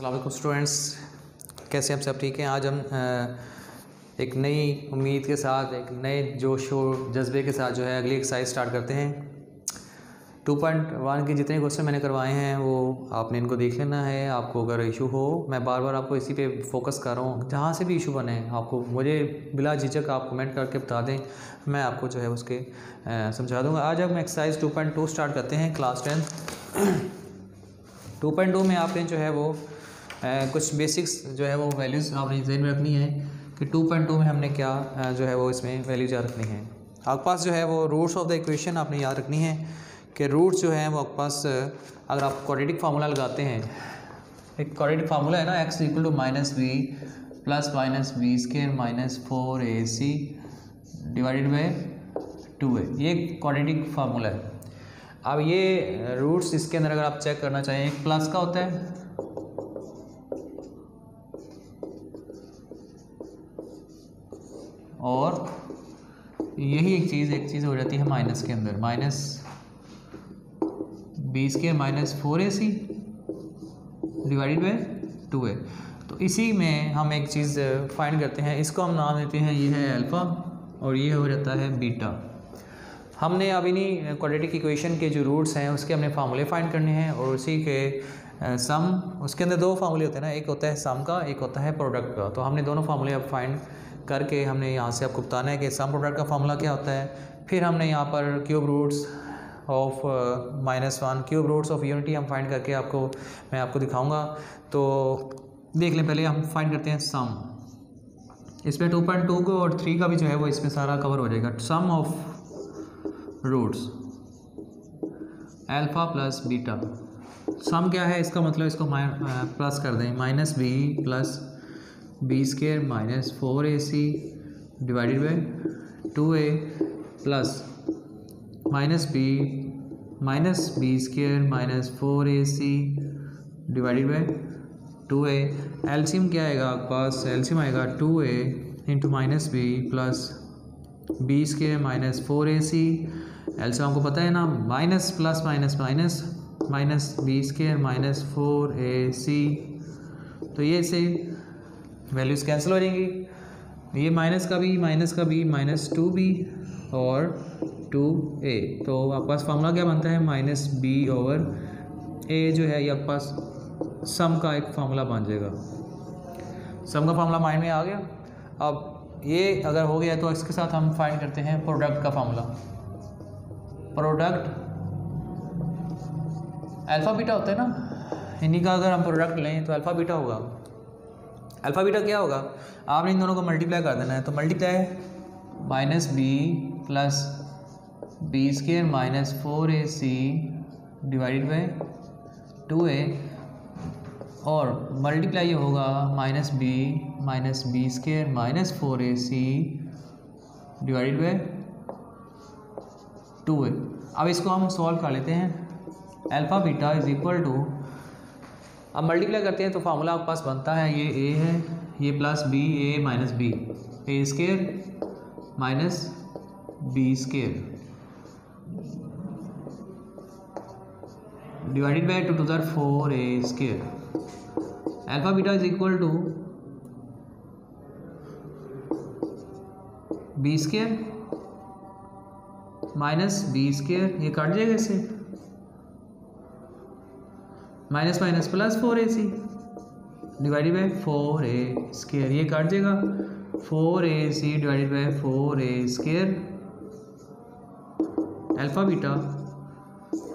अस्सलाम वालेकुम स्टूडेंट्स, कैसे आप सब ठीक हैं। आज हम एक नई उम्मीद के साथ, एक नए जोश और जज्बे के साथ जो है अगली एक्सरसाइज स्टार्ट करते हैं। 2.1 के जितने क्वेश्चन मैंने करवाए हैं वो आपने इनको देख लेना है। आपको अगर इशू हो, मैं बार बार आपको इसी पे फोकस कर रहा हूँ, जहाँ से भी इशू बने आपको मुझे बिला झिझक आप कमेंट करके बता दें, मैं आपको जो है उसके समझा दूँगा। आज हम एक्सरसाइज 2.2 स्टार्ट करते हैं क्लास 10। 2.2 में आपने जो है वो कुछ बेसिक्स जो है वो वैल्यूज़ आपने ज़हन में रखनी है कि 2.2 में हमने क्या जो है वो इसमें वैल्यूज़ याद रखनी है। आपके पास जो है वो रूट्स ऑफ द इक्वेशन आपने याद रखनी है कि रूट्स जो हैं वो आपके पास, अगर आप क्वाड्रेटिक फार्मूला लगाते हैं, एक क्वाड्रेटिक फार्मूला है ना, x equal to -b plus minus b square minus 4ac divided by 2a, ये क्वाड्रेटिक फार्मूला है। अब ये रूट्स इसके अंदर अगर आप चेक करना चाहें, एक प्लस का होता है और यही एक चीज़ हो जाती है माइनस के अंदर, minus b square minus 4ac divided by 2a। तो इसी में हम एक चीज़ फाइंड करते हैं, इसको हम नाम देते हैं, ये है अल्फ़ा और ये हो जाता है बीटा। हमने अब इन्हीं क्वाड्रेटिक इक्वेशन के जो रूट्स हैं उसके हमने फार्मूले फाइंड करने हैं और उसी के सम, उसके अंदर दो फार्मूले होते हैं ना, एक होता है सम का, एक होता है प्रोडक्ट का। तो हमने दोनों फार्मूले अब फाइंड करके हमने यहाँ से आपको बताना है कि सम प्रोडक्ट का फार्मूला क्या होता है। फिर हमने यहाँ पर cube roots of -1, cube roots of unity हम फाइंड करके मैं आपको दिखाऊँगा। तो देख लें, पहले हम फाइंड करते हैं सम। इसमें 2.2 को और 3 का भी जो है वो इसमें सारा कवर हो जाएगा। Sum of roots alpha plus beta, sum क्या है इसका मतलब, इसको प्लस कर दें, minus b plus b square minus 4ac divided by 2a plus minus b square minus 4ac divided by 2a। LCM क्या आएगा आपके पास, एलसीएम आएगा 2a into minus b plus b square minus 4ac। LCM आपको पता है ना, minus plus minus minus minus b square minus 4ac। तो ये से वैल्यूज़ कैंसिल हो जाएंगी, ये माइनस का भी माइनस 2b और 2a। तो आपके पास फार्मूला क्या बनता है, माइनस b ओवर a जो है ये आपके पास सम का एक फार्मूला बन जाएगा। सम का फार्मूला माइंड में आ गया। अब ये अगर हो गया तो इसके साथ हम फाइंड करते हैं प्रोडक्ट का फार्मूला। प्रोडक्ट अल्फ़ा बीटा होता है ना, इन्हीं का अगर हम प्रोडक्ट लें तो अल्फ़ा बीटा होगा। अल्फ़ा बीटा क्या होगा, आपने इन दोनों को मल्टीप्लाई कर देना है। तो multiply minus b plus b square minus 4ac divided by 2a और मल्टीप्लाई ये होगा minus b square minus 4ac divided by 2a। अब इसको हम सॉल्व कर लेते हैं। Alpha beta is equal to, अब मल्टीप्लाई करते हैं तो फार्मूला आपके पास बनता है, ये a है, ये plus b, a minus b, a square minus b square divided by 2 to the 4a square. Alpha beta is equal to b square minus b square, ये काट जाएगा इससे, minus minus plus 4ac divided by 4a square, ये काट जाएगा, 4ac divided by 4a square alpha beta.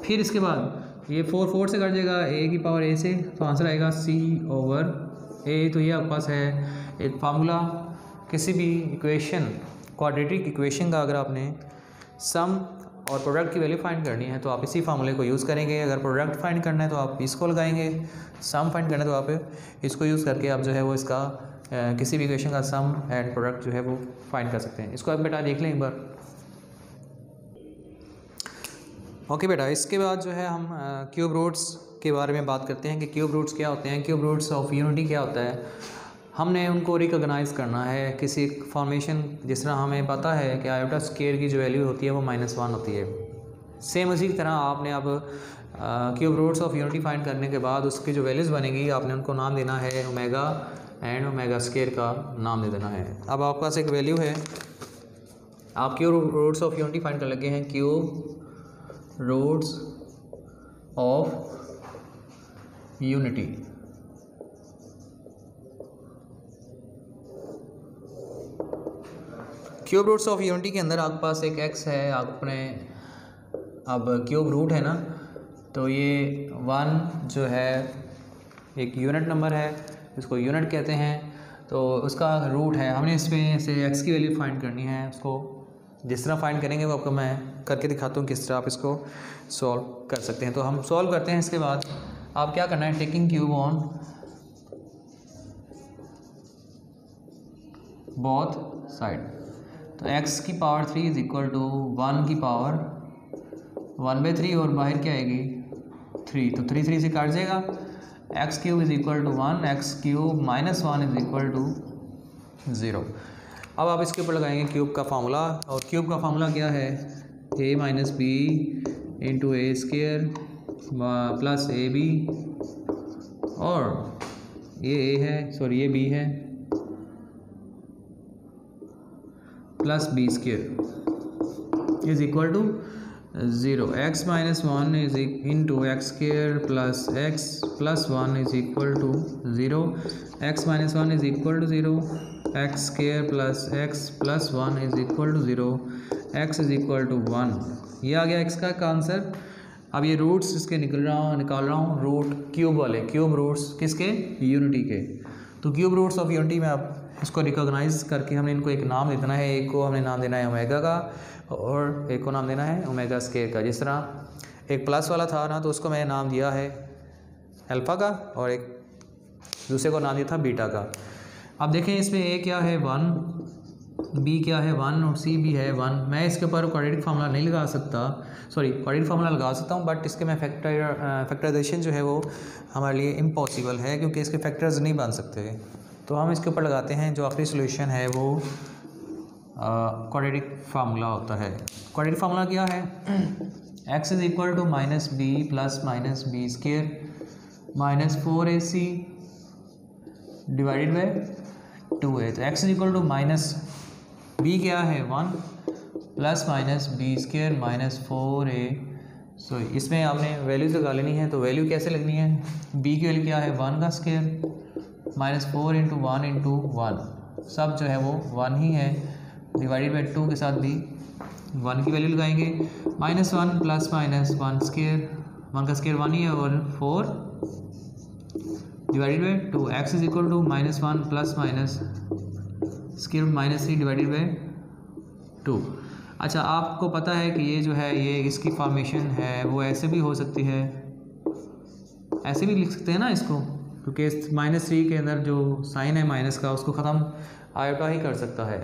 फिर इसके बाद ये 4 से कट जाएगा, a की पावर a से, तो आंसर आएगा c ओवर a। तो ये आपके पास है एक फार्मूला। किसी भी इक्वेशन, क्वाड्रेटिक इक्वेशन का अगर आपने सम और प्रोडक्ट की वैल्यू फाइंड करनी है तो आप इसी फार्मूले को यूज़ करेंगे। अगर प्रोडक्ट फाइंड करना है तो आप इसको लगाएंगे, सम फाइंड करना है तो आप इसको यूज़ करके आप जो है वो इसका किसी भी इक्वेशन का सम एंड प्रोडक्ट जो है वो फाइंड कर सकते हैं। इसको आप बेटा देख लें एक बार। ओके बेटा, इसके बाद जो है हम क्यूब रूट्स के बारे में बात करते हैं कि क्यूब रूट्स क्या होते हैं, क्यूब रूट्स ऑफ यूनिटी क्या होता है। हमने उनको रिकॉग्नाइज़ करना है किसी फॉर्मेशन, जिस तरह हमें पता है कि आयोटा स्क्वायर की जो वैल्यू होती है वो -1 होती है। सेम उसी की तरह आपने अब cube roots of unity find करने के बाद उसकी जो वैल्यूज़ बनेगी आपने उनको नाम देना है ओमेगा एंड ओमेगा स्क्वायर का नाम दे देना है। अब आपके पास एक वैल्यू है, आप cube roots of unity find कर लगे हैं, cube roots of unity. Cube roots of unity के अंदर आपके पास एक एक्स है, आपने अब क्यूब रूट है ना, तो ये 1 जो है एक यूनिट नंबर है, इसको यूनिट कहते हैं, तो उसका रूट है। हमने इसमें से एक्स की वैल्यू फाइंड करनी है, उसको जिस तरह फाइंड करेंगे वो आपको मैं करके दिखाता हूँ किस तरह आप इसको सॉल्व कर सकते हैं। तो हम सॉल्व करते हैं। इसके बाद आप क्या करना है, taking cube on both side, तो x की पावर 3 इज इक्वल टू 1 की पावर 1/3 और बाहर क्या आएगी 3, तो 3 3 से काट जाएगा। X cube is equal to 1, x cube minus 1 is equal to 0। अब आप इसके ऊपर लगाएंगे क्यूब का फार्मूला, और क्यूब का फार्मूला क्या है, a minus b into a square plus a b, और ये a है, सॉरी ये b है, plus b square is equal to 0। X minus 1 is into x square plus x plus 1 is equal to 0। X minus 1 is equal to 0, x square plus x plus 1 is equal to 0, x is equal to 1। ये आ गया x का answer. अब ये roots इसके निकाल रहा हूँ root cube वाले, क्यूब रूट्स किसके, यूनिटी के। तो क्यूब रूट्स ऑफ यूनिटी में आप इसको रिकॉग्नाइज करके हमने इनको एक नाम दे देना है, एक को हमने नाम देना है ओमेगा का और एक को नाम देना है ओमेगा स्क्वायर का। जिस तरह एक प्लस वाला था ना, तो उसको मैंने नाम दिया है अल्फ़ा का, और एक दूसरे को नाम दिया था बीटा का। अब देखें इसमें ए क्या है 1, बी क्या है 1 और सी भी है 1। मैं इसके ऊपर क्वाड्रेटिक फार्मूला नहीं लगा सकता, सॉरी क्वाड्रेटिक फार्मूला लगा सकता हूँ, बट इसके मैं फैक्टराइजेशन जो है वो हमारे लिए इम्पॉसिबल है, क्योंकि इसके फैक्टर्स नहीं बन सकते। तो हम इसके ऊपर लगाते हैं जो आखिरी सोल्यूशन है वो क्वाड्रेटिक फार्मूला होता है। क्वाड्रेटिक फार्मूला क्या है, x is equal to minus b plus minus b square minus 4ac divided by 2a। तो x is equal to minus b क्या है 1 plus minus b square minus 4a। So इसमें आपने values लगा लेनी है। तो वैल्यू कैसे लगनी है, b की वैल्यू क्या है 1 का स्क्र माइनस 4 इंटू 1 इंटू 1, सब जो है वो 1 ही है, डिवाइडेड बाई 2 के साथ भी 1 की वैल्यू लगाएंगे। माइनस 1 प्लस माइनस 1 स्क्र, 1 का स्क्र 1 ही है, और 4 divided by 2। X is equal to minus 1 plus minus square minus 3 divided by 2। अच्छा, आपको पता है कि ये जो है ये इसकी फॉर्मेशन है वो ऐसे भी हो सकती है, ऐसे भी लिख सकते हैं ना इसको, क्योंकि इस -3 के अंदर जो साइन है माइनस का उसको ख़त्म आयोटा ही कर सकता है,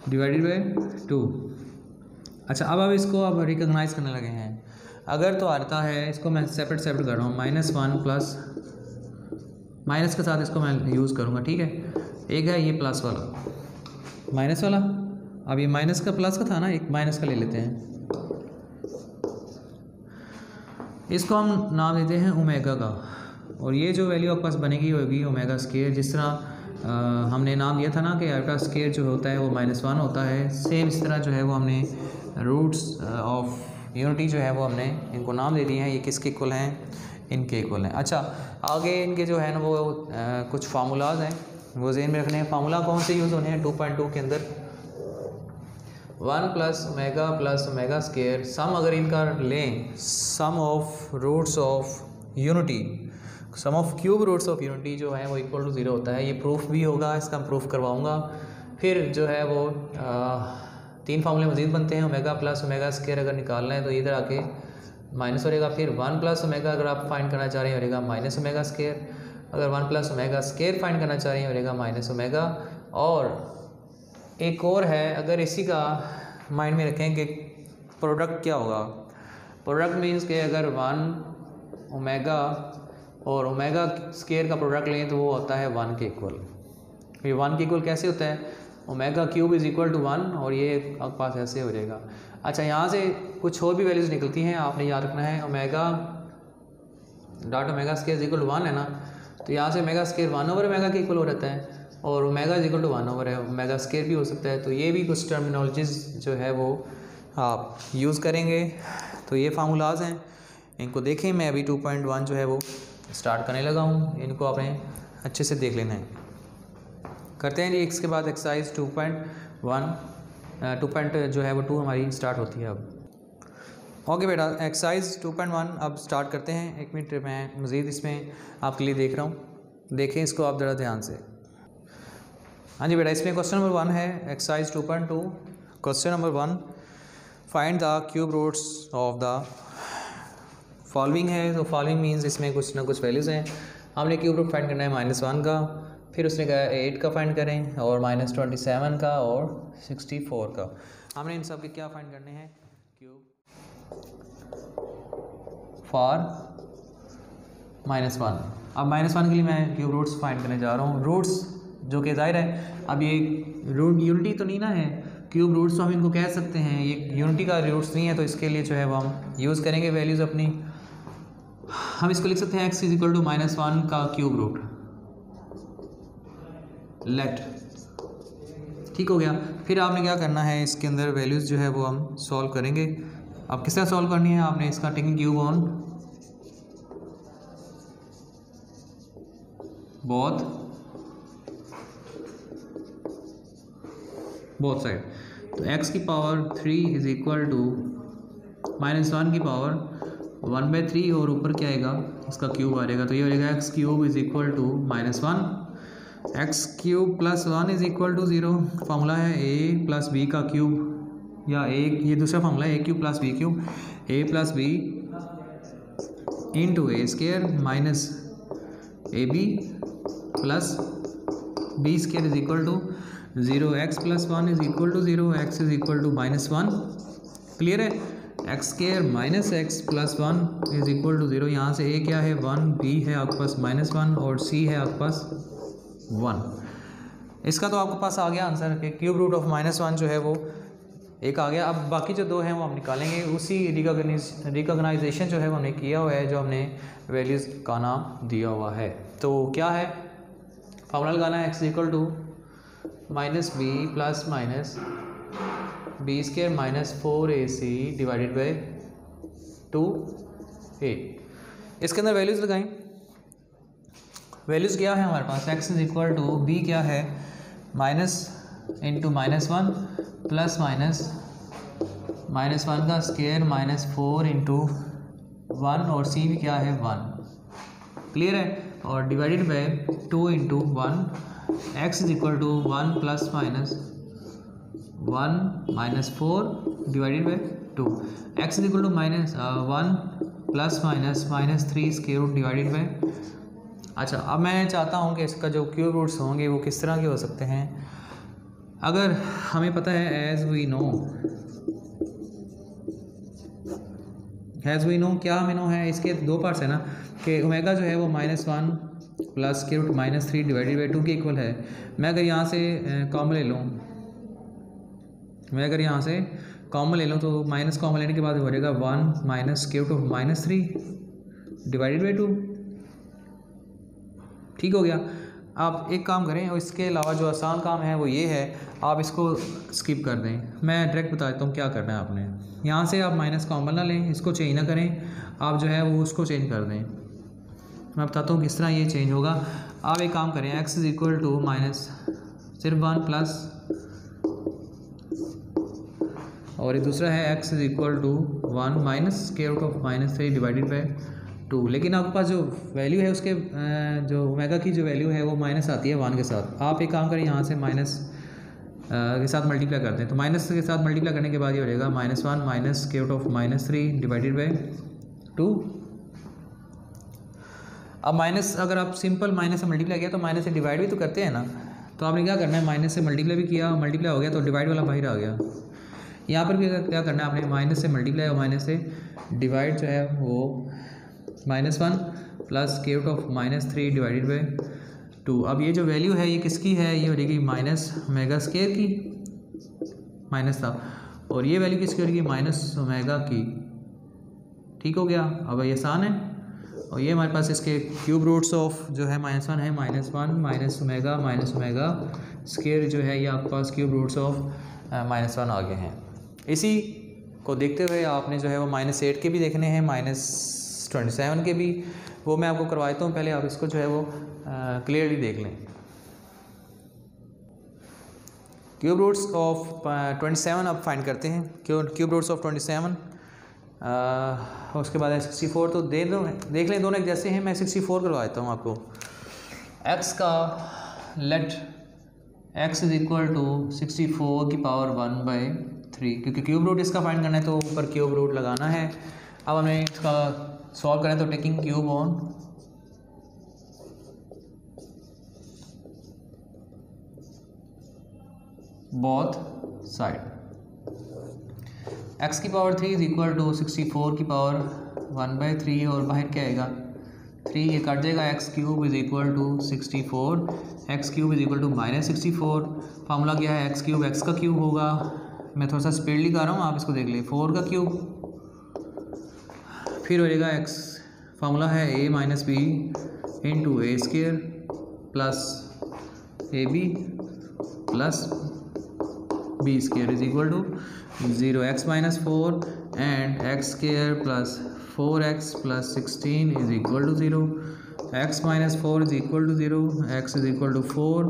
डिवाइडेड बाई 2। अच्छा, अब इसको अब रिकॉग्नाइज करने लगे हैं। अगर तो आता है, इसको मैं सेपरेट कर रहा हूँ, -1 प्लस माइनस के साथ इसको मैं यूज़ करूँगा, ठीक है। एक है ये प्लस वाला माइनस वाला, अब ये माइनस का प्लस का था ना, एक माइनस का ले लेते हैं, इसको हम नाम देते हैं ओमेगा का, और ये जो वैल्यू आपके पास बनेगी होगी ओमेगा स्क्वायर। जिस तरह हमने नाम दिया था ना कि आयोटा स्क्वायर जो होता है वो -1 होता है, सेम इस तरह जो है वो हमने रूट्स ऑफ यूनिटी जो है वो हमने इनको नाम दे दिए हैं। ये किसके इक्वल हैं, इनके इक्वल हैं। अच्छा, आगे इनके जो है ना वो कुछ फार्मूलाज हैं वो ज़हन में रखने हैं। फार्मूला कौन से यूज़ होने हैं 2.2 के अंदर, 1 प्लस ओमेगा स्क्वायर, सम अगर इनका लें, sum of roots of unity, sum of cube roots of unity जो है वो इक्वल टू 0 होता है। ये प्रूफ भी होगा, इसका प्रूफ करवाऊंगा। फिर जो है वो 3 फार्मूले मज़ीद बनते हैं। ओमेगा प्लस ओमेगा स्क्वायर अगर निकालना है तो इधर आके माइनस हो रहेगा, फिर 1 प्लस ओमेगा अगर आप फाइंड करना चाह रहे हैं हो रहेगा माइनस ओमेगा स्क्वायर, अगर 1 प्लस ओमेगा स्क्वायर फाइंड करना चाह रहे हैं हो रहेगा माइनस ओमेगा। और एक और है, अगर इसी का माइंड में रखें कि प्रोडक्ट क्या होगा, प्रोडक्ट मीन्स कि अगर 1 ओमेगा और ओमेगा स्क्वायर का प्रोडक्ट लें तो वो होता है 1 के इक्वल। ये 1 के इक्वल कैसे होता है, omega cube is equal to 1, और ये आपके पास ऐसे हो जाएगा। अच्छा, यहाँ से कुछ और भी वैल्यूज़ निकलती हैं, आपने याद रखना है। Omega dot omega square equal to 1 है ना, तो यहाँ से ओमेगा स्केयर 1 ओवर ओमेगा के इक्वल हो रहता है, और ओमेगा इक्वल टू 1 ओवर है ओमेगा स्केयर भी हो सकता है। तो ये भी कुछ टर्मिनोलॉजीज जो है वो आप यूज़ करेंगे। तो ये फार्मूलाज हैं, इनको देखें। मैं अभी 2.1 जो है वो स्टार्ट करने लगा हूँ, इनको आपने अच्छे से देख लेना है। करते हैं जी। इसके बाद एक्सरसाइज 2.1 जो है वो 2 हमारी स्टार्ट होती है अब। ओके बेटा, एक्सरसाइज 2.1 अब स्टार्ट करते हैं। 1 मिनट मैं मज़ीद इसमें आपके लिए देख रहा हूँ, देखें इसको आप ज़रा ध्यान से। हाँ जी बेटा, इसमें क्वेश्चन नंबर 1 है exercise 2.2। Question number 1, find the cube roots of the following है। तो फॉलोइंग मीन्स इसमें कुछ ना कुछ वैल्यूज़ हैं। हमने क्यूब रूट फाइंड करना है -1 का, फिर उसने कहा 8 का फाइंड करें, और -27 का, और 64 का। हमने इन सब के क्या फाइंड करने हैं, क्यूब फॉर -1। अब -1 के लिए मैं क्यूब रूट्स फाइंड करने जा रहा हूँ। रूट्स जो कि ज़ाहिर है अब ये रूट यूनिटी तो नहीं ना है, क्यूब रूट्स तो हम इनको कह सकते हैं, ये यूनिटी का रूट्स नहीं है, तो इसके लिए जो है वो हम यूज़ करेंगे वैल्यूज़ अपनी। हम इसको लिख सकते हैं x इक्वल टू -1 का क्यूब रूट, लेट, ठीक हो गया। फिर आपने क्या करना है, इसके अंदर वैल्यूज़ जो है वो हम सॉल्व करेंगे। अब किस तरह सॉल्व करनी है, आपने इसका taking cube on both side. तो x की पावर 3 इज इक्वल टू -1 की पावर 1/3, और ऊपर क्या आएगा, इसका क्यूब आ जाएगा। तो ये हो जाएगा x cube is equal to -1, x cube plus 1 is equal to 0। Formula है a प्लस b का क्यूब, या ये दूसरा फार्मूला है a cube plus b cube, a plus b into a square minus a b plus b square is equal to 0। x plus 1 is equal to 0, x is equal to -1। Clear है, x square minus x plus 1 is equal to 0। यहाँ से a क्या है 1, b है आपके पास -1, और c है आपके पास 1। इसका तो आपके पास आ गया आंसर कि क्यूब रूट ऑफ -1 जो है वो एक आ गया। अब बाकी जो 2 हैं वो हम निकालेंगे। उसी रिकॉग्नाइजेशन जो है वो हमने किया हुआ है, जो हमने वैल्यूज़ का नाम दिया हुआ है। तो क्या है फार्मूला लगाना है, x equal to -b plus minus b square -4ac divided by 2a। इसके अंदर वैल्यूज़ लगाएं। वैल्यूज़ क्या है हमारे पास, x is equal to b क्या है माइनस इंटू -1 प्लस -1 का स्केयर -4 इंटू 1, और c भी क्या है 1। क्लियर है, और divided by 2 into 1। x is equal to 1 plus minus 1 -4 divided by 2। x is equal to -1 plus minus 3 square root divided by. अच्छा, अब मैं चाहता हूँ कि इसका जो क्यूब रूट्स होंगे वो किस तरह के हो सकते हैं। अगर हमें पता है एज वी नो क्या हमें नो है, इसके 2 पार्ट्स है ना, कि ओमेगा जो है वो -1 plus square root -3 divided by 2 के इक्वल है। मैं अगर यहाँ से कॉमन ले लूँ तो माइनस कॉमन लेने के बाद हो जाएगा 1 minus square root of -3 divided by 2। ठीक हो गया। आप एक काम करें, और इसके अलावा जो आसान काम है वो ये है, आप इसको स्किप कर दें। मैं डायरेक्ट बता देता हूँ क्या करना है आपने। यहाँ से आप माइनस कॉमन ना लें, इसको चेंज ना करें, आप जो है वो उसको चेंज कर दें। मैं बताता हूँ किस तरह ये चेंज होगा। आप एक काम करें, x is equal to minus सिर्फ 1 प्लस, और ये दूसरा है x is equal to 1 minus square root of -3 divided by 2। लेकिन आपके पास जो वैल्यू है उसके जो ओमेगा की जो वैल्यू है वो माइनस आती है 1 के साथ। आप एक काम करें, यहाँ से माइनस के साथ मल्टीप्लाई करते हैं, तो माइनस के साथ मल्टीप्लाई करने के बाद ये हो जाएगा -1 minus square root of -3 divided by 2। अब माइनस, अगर आप सिंपल माइनस से मल्टीप्लाई किया तो माइनस से डिवाइड भी तो करते हैं ना, तो आपने क्या करना है, माइनस से मल्टीप्लाई भी किया, मल्टीप्लाई हो गया तो डिवाइड वाला बाहर आ गया। यहाँ पर भी क्या करना है आपने, माइनस से मल्टीप्लाई और माइनस से डिवाइड जो है वो -1 plus square root of -3 divided by 2। अब ये जो वैल्यू है ये किसकी है, ये हो जाएगी माइनस ओमेगा स्क्वायर की, माइनस था, और ये वैल्यू किसकी हो जाएगी माइनस ओमेगा की। ठीक हो गया। अब ये आसान है, और ये हमारे पास इसके क्यूब रूट्स ऑफ जो है -1 है, -1 माइनस ओमेगा स्केयर जो है ये आपके पास क्यूब रूट्स ऑफ -1 आ गए हैं। इसी को देखते हुए आपने जो है वो -8 के भी देखने हैं, -27 के भी, वो मैं आपको करवा देता हूँ। पहले आप इसको जो है वो क्लियरली देख लें। क्यूब रूट्स ऑफ 27 अब फाइंड करते हैं। क्यूब रूट्स ऑफ 27 उसके बाद है 64, तो देख लें दोनों एक जैसे हैं। मैं 64 करवा देता हूँ आपको। x का let x is equal to 64 की पावर 1/3, क्योंकि क्यूब रूट इसका फाइंड करना है तो ऊपर क्यूब रूट लगाना है। अब हमें इसका सॉल्व करें तो taking cube on both side, x की पावर 3 इज इक्वल टू 64 की पावर 1/3 और बाहर क्या आएगा 3, ये कट जाएगा। x cube is equal to 64, x cube is equal to -64। Formula क्या है, x क्यूब x का क्यूब होगा। मैं थोड़ा सा स्पीड लिखा रहा हूँ, आप इसको देख लें। 4 का क्यूब, फिर हो जाएगा x, फार्मूला है a minus b into a square plus a b plus b square is equal to 0, x minus 4 and x square plus 4x plus 16 is equal to 0, x minus 4 is equal to 0, x is equal to 4,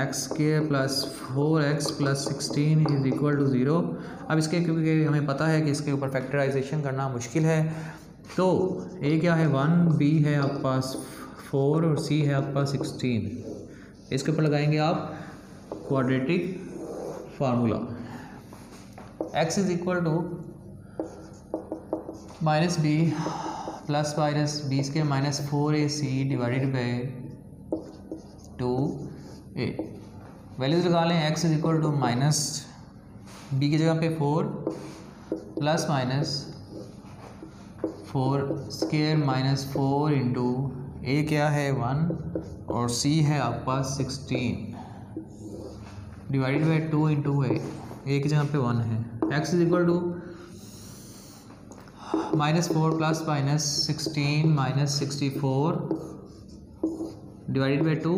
x square plus 4x plus 16 is equal to 0। अब इसके क्योंकि हमें पता है कि इसके ऊपर factorisation करना मुश्किल है, तो a क्या है 1, b है आपके पास 4 और c है आपके पास 16। इसके ऊपर लगाएंगे आप quadratic formula. x is equal to minus b plus minus b square minus 4ac divided by 2a। Values लगा लें। x is equal to minus b की जगह पे 4 plus minus 4 square minus 4 into a क्या है 1 और c है आपके पास 16 डिवाइडेड बाई 2 इंटू a की जगह पे 1 है। x is equal to -4 plus minus 16 minus 64 divided by 2।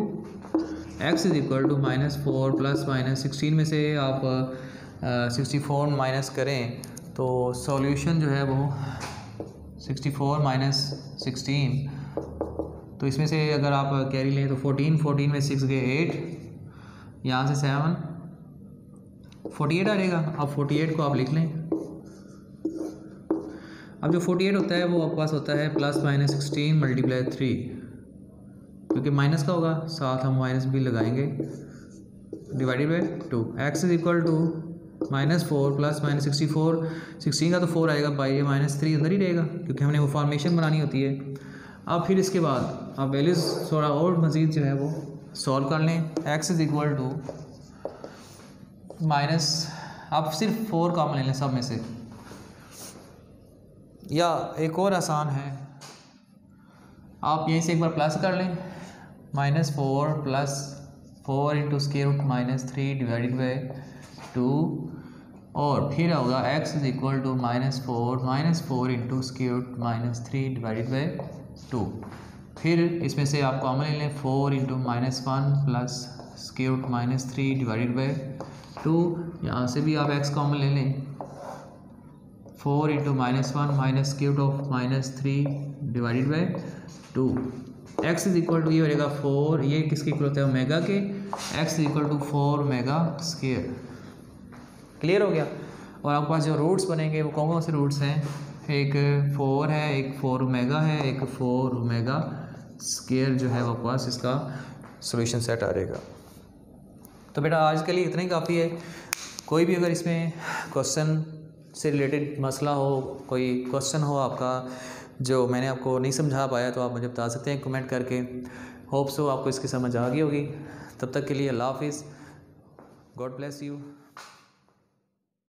x is equal to -4 plus minus 16 में से आप 64 माइनस करें तो सॉल्यूशन जो है वो 64 माइनस 16, तो इसमें से अगर आप कैरी लें तो 14 में 6 गए 8, यहाँ से 7 48 आ जाएगा। अब 48 को आप लिख लें। अब जो 48 होता है वो आपके पास होता है प्लस माइनस 16 मल्टीप्लाई 3, क्योंकि माइनस का होगा साथ हम माइनस भी लगाएंगे divided by 2। x is equal to -4 plus minus 64, 16 का तो 4 आएगा, बाई -3 अंदर ही रहेगा क्योंकि हमने वो फॉर्मेशन बनानी होती है। अब फिर इसके बाद आप वैल्यूज़ थोड़ा और मज़ीद जो है वो सॉल्व कर लें। x is equal to minus, आप सिर्फ 4 कॉमन ले लें सब में से, या एक और आसान है, आप यहीं से एक बार प्लस कर लें। -4 plus 4 into square root -3 divided by 2, और फिर होगा x is equal to -4 into square root -3 divided by 2। फिर इसमें से आप कॉमन ले लें 4 into -1 plus square root -3 divided by 2। यहाँ से भी आप x कॉमन ले लें, 4 into -1 minus square root of -3 divided by 2। x is equal to ये हो जाएगा 4, ये किसके इक्वल होता है ओमेगा के, x is equal to 4 omega square. Clear हो गया। और आपके पास जो रूट्स बनेंगे वो कौन कौन से रूट्स हैं, एक 4 है, एक 4 ओमेगा है, एक 4 ओमेगा स्क्वायर जो है वो पास इसका सॉल्यूशन सेट आ जाएगा। तो बेटा आज के लिए इतना ही काफ़ी है। कोई भी अगर इसमें क्वेश्चन से रिलेटेड मसला हो, कोई क्वेश्चन हो आपका जो मैंने आपको नहीं समझा पाया, तो आप मुझे बता सकते हैं कमेंट करके। होप सो आपको इसकी समझ आ गई होगी। तब तक के लिए अल्लाह हाफिज़, गॉड ब्लेस यू।